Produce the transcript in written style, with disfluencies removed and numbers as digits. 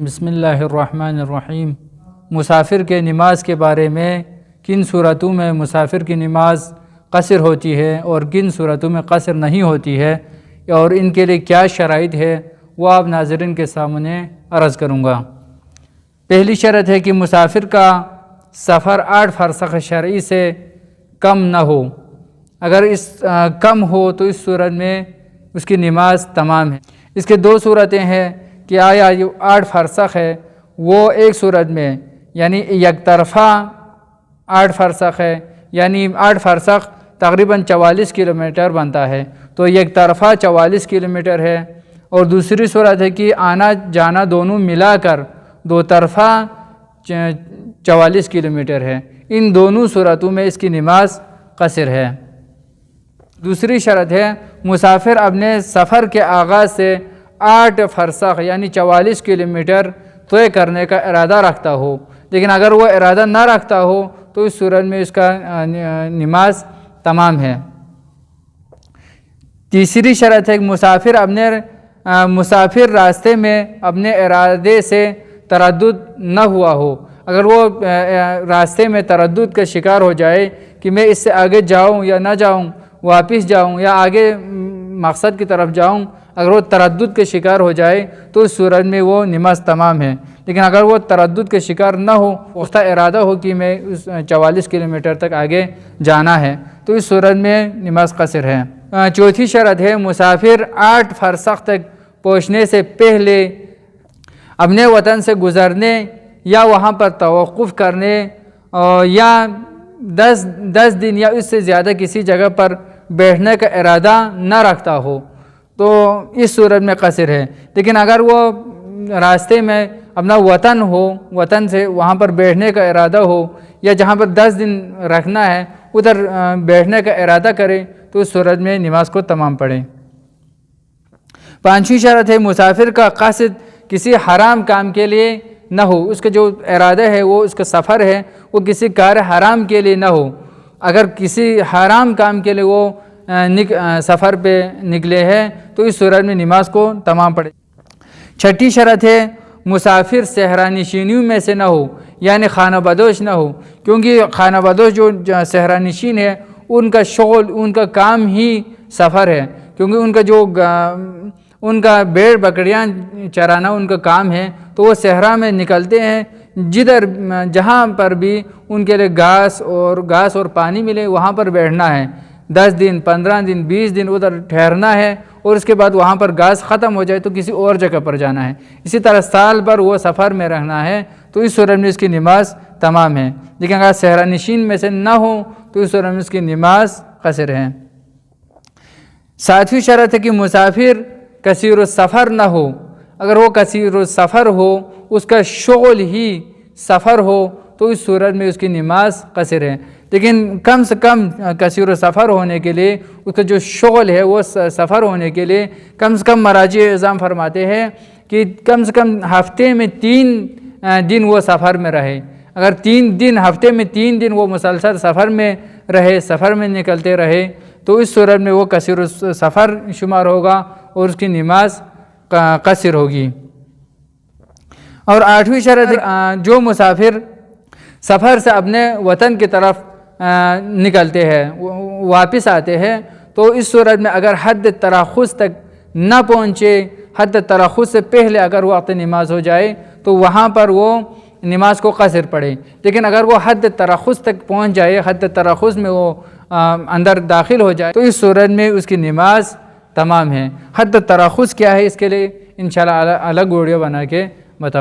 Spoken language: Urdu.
بسم اللہ الرحمن الرحیم۔ مسافر کے نماز کے بارے میں کن صورتوں میں مسافر کی نماز قصر ہوتی ہے اور کن صورتوں میں قصر نہیں ہوتی ہے اور ان کے لیے کیا شرائط ہے وہ آپ ناظرین کے سامنے عرض کروں گا۔ پہلی شرط ہے کہ مسافر کا سفر 8 فرسخ شرعی سے کم نہ ہو۔ اگر کم ہو تو اس صورت میں اس کی نماز تمام ہے۔ اس کے 2 صورتیں ہیں کہ آیا جو 8 فرسخ ہے وہ ایک صورت میں یعنی یک طرفہ 8 فرسخ ہے، یعنی 8 فرسخ تقریباً 44 کلومیٹر بنتا ہے، تو یک طرفہ 44 کلومیٹر ہے۔ اور دوسری صورت ہے کہ آنا جانا دونوں ملا کر 2 طرفہ 44 کلومیٹر ہے۔ ان دونوں صورتوں میں اس کی نماز قصر ہے۔ دوسری شرط ہے مسافر اپنے سفر کے آغاز سے 8 فرسخ یعنی 44 کلومیٹر طے کرنے کا ارادہ رکھتا ہو، لیکن اگر وہ ارادہ نہ رکھتا ہو تو اس صورت میں اس کا نماز تمام ہے۔ تیسری شرط ہے کہ مسافر راستے میں اپنے ارادے سے تردد نہ ہوا ہو۔ اگر وہ راستے میں تردد کا شکار ہو جائے کہ میں اس سے آگے جاؤں یا نہ جاؤں، واپس جاؤں یا آگے مقصد کی طرف جاؤں، اگر وہ تردد کے شکار ہو جائے تو اس صورت میں وہ نماز تمام ہے۔ لیکن اگر وہ تردد کے شکار نہ ہو، پختہ ارادہ ہو کہ میں 44 کلومیٹر تک آگے جانا ہے، تو اس صورت میں نماز قصر ہے۔ چوتھی شرط ہے مسافر 8 فرسخ تک پہنچنے سے پہلے اپنے وطن سے گزرنے یا وہاں پر توقف کرنے یا 10 دن یا اس سے زیادہ کسی جگہ پر بیٹھنے کا ارادہ نہ رکھتا ہو تو اس صورت میں قصر ہے۔ لیکن اگر وہ راستے میں اپنا وطن ہو، وطن سے وہاں پر بیٹھنے کا ارادہ ہو یا جہاں پر 10 دن رکھنا ہے ادھر بیٹھنے کا ارادہ کرے تو اس صورت میں نماز کو تمام پڑھے۔ پانچویں شرط ہے مسافر کا قصد کسی حرام کام کے لیے نہ ہو۔ اس کا جو ارادہ ہے وہ اس کا سفر ہے وہ کسی کار حرام کے لیے نہ ہو۔ اگر کسی حرام کام کے لیے وہ سفر پہ نکلے ہیں تو اس صورت میں نماز کو تمام پڑھے۔ چھٹی شرط ہے مسافر صحرا نشینیوں میں سے نہ ہو، یعنی خانہ بدوش نہ ہو، کیونکہ خانہ بدوش جو صحرا نشین ہے ان کا شغل، ان کا کام ہی سفر ہے، کیونکہ ان کا بھیڑ بکریاں چرانا ان کا کام ہے، تو وہ صحرا میں نکلتے ہیں، جہاں پر بھی ان کے لیے گھاس اور پانی ملے وہاں پر بیٹھنا ہے۔ 10 دن 15 دن 20 دن ادھر ٹھہرنا ہے اور اس کے بعد وہاں پر گھاس ختم ہو جائے تو کسی اور جگہ پر جانا ہے۔ اسی طرح سال بھر وہ سفر میں رہنا ہے تو اس صورت میں اس کی نماز تمام ہے۔ لیکن اگر صحرا نشین میں سے نہ ہو تو اس صورت میں اس کی نماز قصر ہے۔ 7ویں شرط ہے کہ مسافر کثیر السفر نہ ہو۔ اگر وہ کثیر السفر ہو، اس کا شغل ہی سفر ہو تو اس صورت میں اس کی نماز قصر ہے۔ لیکن کم سے کم کثیر السفر ہونے کے لیے اس کا جو شغل ہے وہ سفر ہونے کے لیے کم سے کم مراجع اعظام فرماتے ہیں کہ کم سے کم ہفتے میں 3 دن وہ سفر میں رہے۔ اگر ہفتے میں 3 دن وہ مسلسل سفر میں رہے، سفر میں نکلتے رہے تو اس صورت میں وہ کثیر السفر شمار ہوگا اور اس کی نماز قصر ہوگی۔ اور 8ویں شرط جو مسافر سفر سے اپنے وطن کی طرف نکلتے ہیں، واپس آتے ہیں، تو اس صورت میں اگر حد تراخص تک نہ پہنچے، حد تراخص سے پہلے اگر وقت نماز ہو جائے تو وہاں پر وہ نماز کو قصر پڑھے۔ لیکن اگر وہ حد تراخص تک پہنچ جائے، حد تراخص میں وہ اندر داخل ہو جائے تو اس صورت میں اس کی نماز تمام ہے۔ حد تراخص کیا ہے اس کے لیے انشاءاللہ الگ ویڈیو بنا کے بتاؤں۔